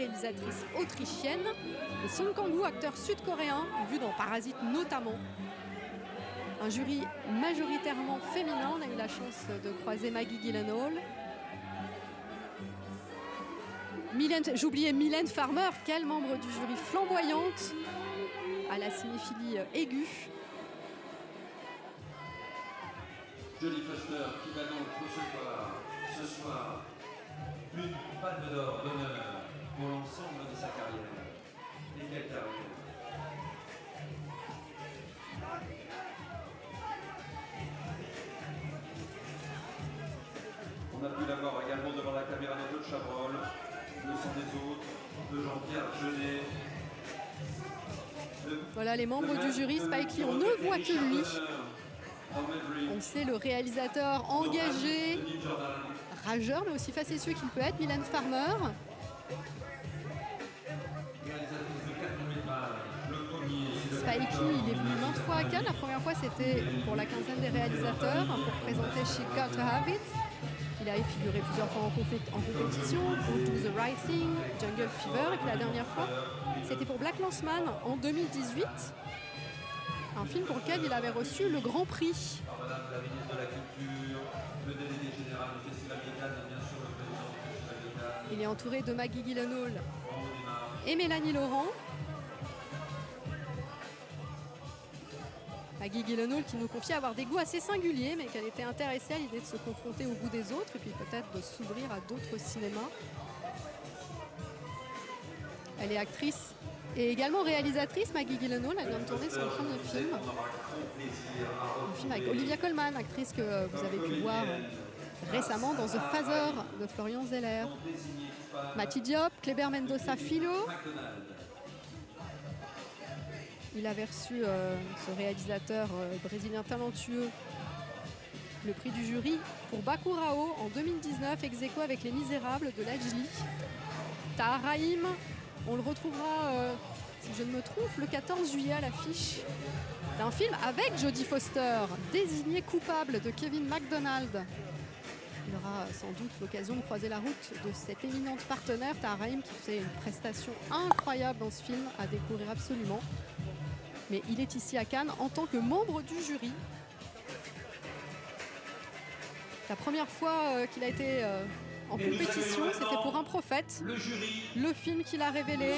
réalisatrice autrichienne. Et Song Kang-woo, acteur sud-coréen, vu dans Parasite notamment. Un jury majoritairement féminin. On a eu la chance de croiser Maggie Gyllenhaal. J'oubliais Mylène Farmer, quel membre du jury flamboyante à la cinéphilie aiguë. Jodie Foster qui va donc recevoir ce soir une palme d'or d'honneur pour l'ensemble de sa carrière. Et quelle carrière! On a pu la voir également devant la caméra de Claude Chabrol, Le sang des autres, de Jean-Pierre Jeunet. Voilà les membres du jury. Spike Lee, on ne voit que lui. On sait le réalisateur engagé, rageur, mais aussi facétieux qu'il peut être, Mylène Farmer. Spike Lee, il est venu maintes fois à Cannes. La première fois, c'était pour la quinzaine des réalisateurs, pour présenter She Got to Have It. Il a figuré plusieurs fois en compétition, pour Do the Right Thing, Jungle Fever, et puis la dernière fois, c'était pour Black Landsman en 2018. Un film pour lequel il avait reçu le Grand Prix. Il est entouré de Maggie Gyllenhaal et Mélanie Laurent. Maggie Gyllenhaal qui nous confie avoir des goûts assez singuliers, mais qu'elle était intéressée à l'idée de se confronter au goût des autres et puis peut-être de s'ouvrir à d'autres cinémas. Elle est actrice et également réalisatrice. Maggie Gyllenhaal, elle vient de tourner son premier film. Un film avec Olivia Colman, actrice que vous avez pu voir récemment dans The Father de Florian Zeller. Mati Diop, Kleber Mendoza Filho. Il avait reçu, ce réalisateur brésilien talentueux, le prix du jury pour Bacurao en 2019, ex aequo avec Les Misérables de Lajli. Tahar Rahim, on le retrouvera, si je ne me trompe, le 14 juillet à l'affiche d'un film avec Jodie Foster, Désigné coupable de Kevin MacDonald. Il aura sans doute l'occasion de croiser la route de cette éminente partenaire, Tahar Rahim, qui fait une prestation incroyable dans ce film, à découvrir absolument. Mais il est ici à Cannes en tant que membre du jury. La première fois qu'il a été en compétition, c'était pour Un prophète, le film qu'il a révélé.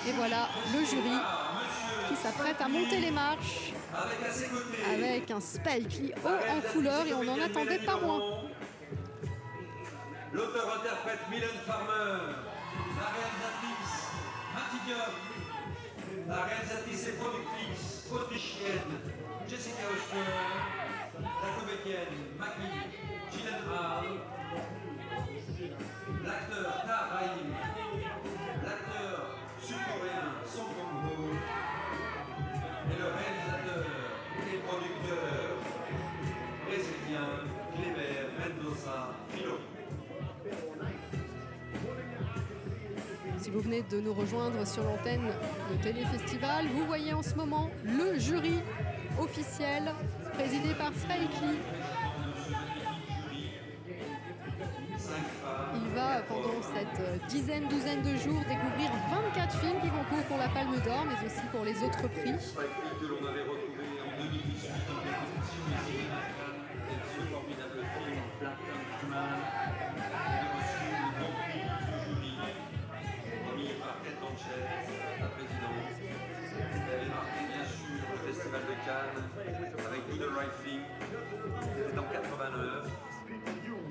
Et voilà le jury qui s'apprête à monter les marches avec un Spike Lee haut en couleur, et on n'en attendait pas moins. L'auteur-interprète Mylène Farmer, la réalisatrice Mati Diop, la réalisatrice et productrice autrichienne Jessica Hoster, la comédienne Maggie Gyllenhaal, l'acteur Tahar Rahim, l'acteur sud-coréen Song Kang-woo et le réalisateur et producteur brésilien Kleber Mendoza Filho. Si vous venez de nous rejoindre sur l'antenne de Téléfestival, vous voyez en ce moment le jury officiel présidé par Spike Lee. Il va, pendant cette douzaine de jours, découvrir 24 films qui concourent pour la Palme d'Or, mais aussi pour les autres prix. Que l'on avait retrouvé en 2018 en compétition et ce formidable film Black Landsman a reçu le grand prix de ce jury remis par Kate Blanchett, la présidente. Elle avait marqué bien sûr le Festival de Cannes avec Do the Right Thing. C'était en 89.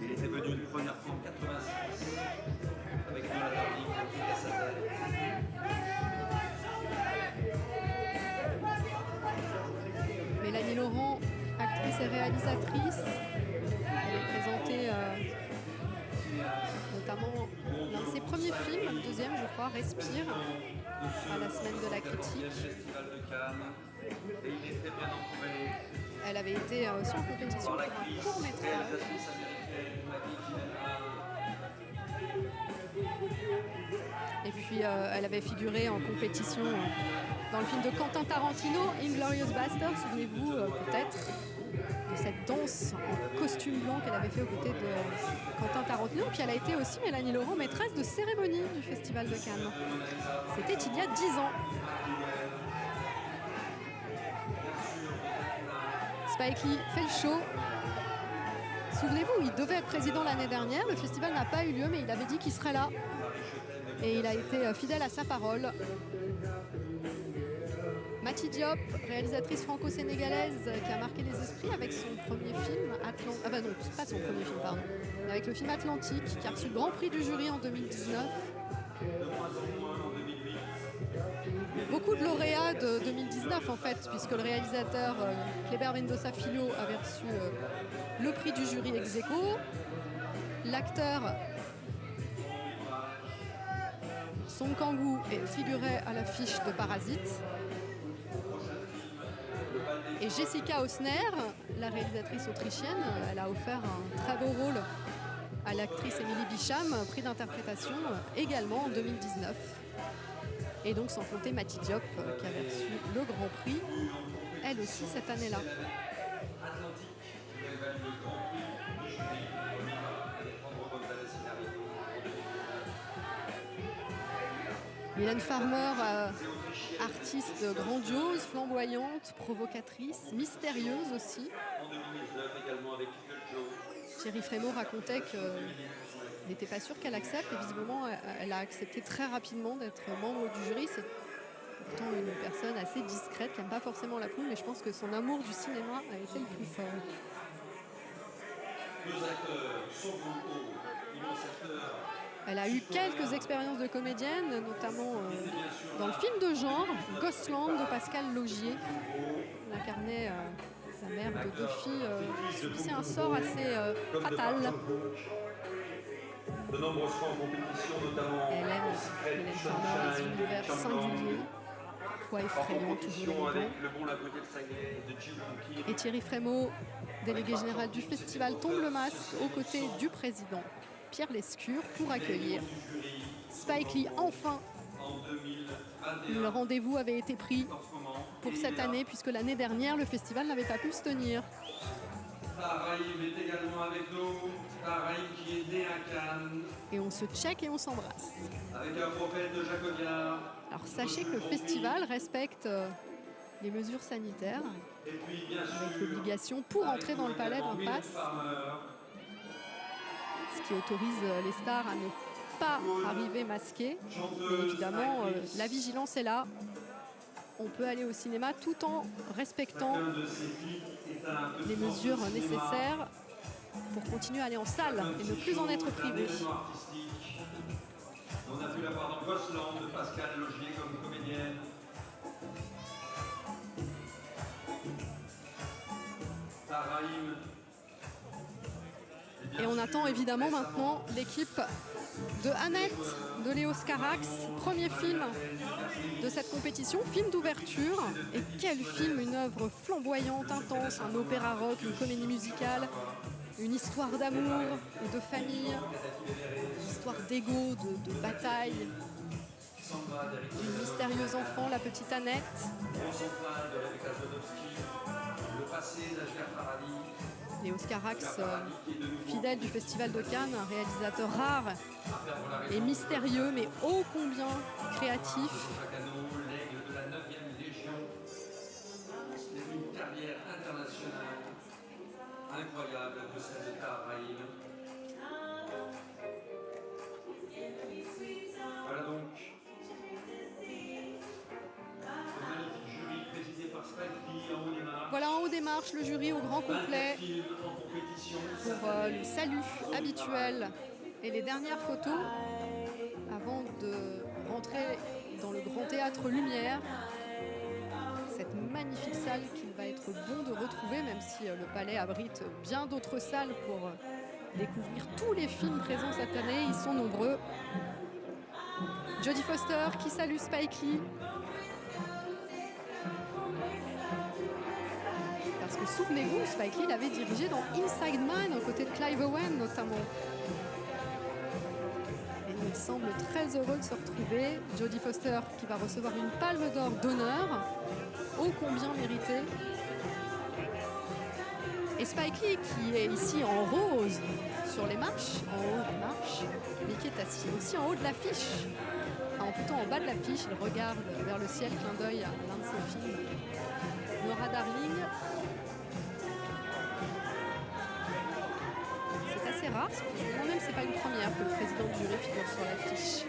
Il était venu une première fois en 86 avec Donald Darling qui était à sa tête. Mélanie Laurent, actrice et réalisatrice, elle est présentée notamment dans ses premiers films, le deuxième je crois, Respire, à la semaine de la critique. Elle avait été aussi en compétition pour un court-métrage. Et puis elle avait figuré en compétition dans le film de Quentin Tarantino, Inglourious Basterds, souvenez-vous peut-être. de cette danse en costume blanc qu'elle avait fait aux côtés de Quentin Tarantino. Puis elle a été aussi, Mélanie Laurent, maîtresse de cérémonie du Festival de Cannes. C'était il y a 10 ans. Spike Lee fait le show. Souvenez-vous, il devait être président l'année dernière. Le festival n'a pas eu lieu, mais il avait dit qu'il serait là. Et il a été fidèle à sa parole. Mati Diop, réalisatrice franco-sénégalaise qui a marqué les esprits avec son premier film, Atlantique. Ah bah non, c'est pas son premier film, pardon. Mais avec le film Atlantique, qui a reçu le Grand Prix du jury en 2019. Beaucoup de lauréats de 2019 en fait, puisque le réalisateur Kleber Mendoza Filho avait reçu le prix du jury ex aequo. L'acteur Song Kang-woo figurait à l'affiche de Parasite. Et Jessica Hausner, la réalisatrice autrichienne, elle a offert un très beau rôle à l'actrice Émilie Bicham, prix d'interprétation également en 2019. Et donc sans compter Mati Diop qui avait reçu le Grand Prix, elle aussi cette année-là. Mylène Farmer, artiste grandiose, flamboyante, provocatrice, mystérieuse aussi. Thierry Frémaux racontait qu'il n'était pas sûr qu'elle accepte et visiblement elle a accepté très rapidement d'être membre du jury. C'est pourtant une personne assez discrète qui n'aime pas forcément la foule, mais je pense que son amour du cinéma a été le plus fort. Elle a eu quelques expériences de comédienne, notamment dans le film de genre Ghostland de Pascal Laugier. Elle incarnait sa mère de 2 filles qui subissait un sort assez fatal. De nombreuses fois en compétition, notamment Elle aime Mylène Farmer, les univers singuliers, parfois effrayants, toujours élégants. Et Thierry Frémaux, délégué général du festival, tombe le masque aux côtés du président Pierre Lescure pour accueillir Spike Lee. Enfin, le rendez-vous avait été pris pour cette année puisque l'année dernière le festival n'avait pas pu se tenir. Tahar Rahim est également avec nous. Tahar Rahim qui est né à Cannes. Et on se check et on s'embrasse. Avec un prophète de Jacobien. Alors sachez que le festival respecte les mesures sanitaires Et puis bien sûr, avec l'obligation pour entrer dans le palais d'un pass, ce qui autorise les stars à ne pas arriver masquées. Mais évidemment, la vigilance est là. On peut aller au cinéma tout en respectant les mesures nécessaires pour continuer à aller en salle et ne plus en être privé. On a pu la voir dans Ghostland de Pascal Laugier comme comédienne. Tahar Rahim. Et on attend évidemment maintenant l'équipe de Annette, de Léos Carax, premier film de cette compétition, film d'ouverture. Et quel film, une œuvre flamboyante, intense, un opéra rock, une comédie musicale, une histoire d'amour et de famille, une histoire d'ego, de bataille, d'une mystérieuse enfant, la petite Annette. Léos Carax, fidèle du Festival de Cannes, un réalisateur rare et mystérieux, mais ô combien créatif. Une carrière internationale incroyable de celle de Tahar Rahim. Voilà donc ce magnifique jury présidé par Spike Lee en haut des marches. Voilà en haut des marches le jury au grand complet pour le salut habituel et les dernières photos avant de rentrer dans le Grand Théâtre Lumière, cette magnifique salle qu'il va être bon de retrouver, même si le palais abrite bien d'autres salles pour découvrir tous les films présents cette année. Ils sont nombreux. Jodie Foster qui salue Spike Lee. Parce que souvenez-vous, Spike Lee l'avait dirigé dans Inside Man aux côtés de Clive Owen notamment. Et il semble très heureux de se retrouver. Jodie Foster qui va recevoir une palme d'or d'honneur, ô combien méritée. Et Spike Lee qui est ici en rose sur les marches, en haut des marches, mais qui est assis aussi en haut de l'affiche. Enfin, plutôt en bas de l'affiche, il regarde vers le ciel, clin d'œil à l'un de ses films, Nora Darling. C'est assez rare, parce que moi-même c'est pas une première que le président du jury figure sur l'affiche.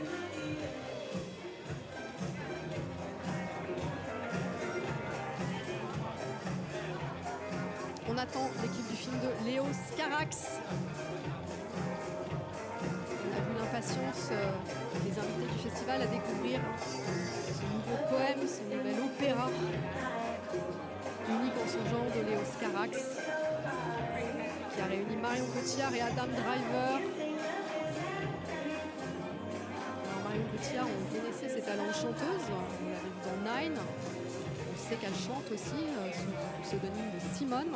On attend l'équipe du film de Léos Carax. On a vu l'impatience des invités du festival à découvrir ce nouveau poème, ce nouvel opéra unique en son genre de Léos Carax, qui a réuni Marion Cotillard et Adam Driver. Alors Marion Cotillard, on connaissait ses talents de chanteuse, on l'avait vu dans Nine. On sait qu'elle chante aussi sous le pseudonyme de Simone.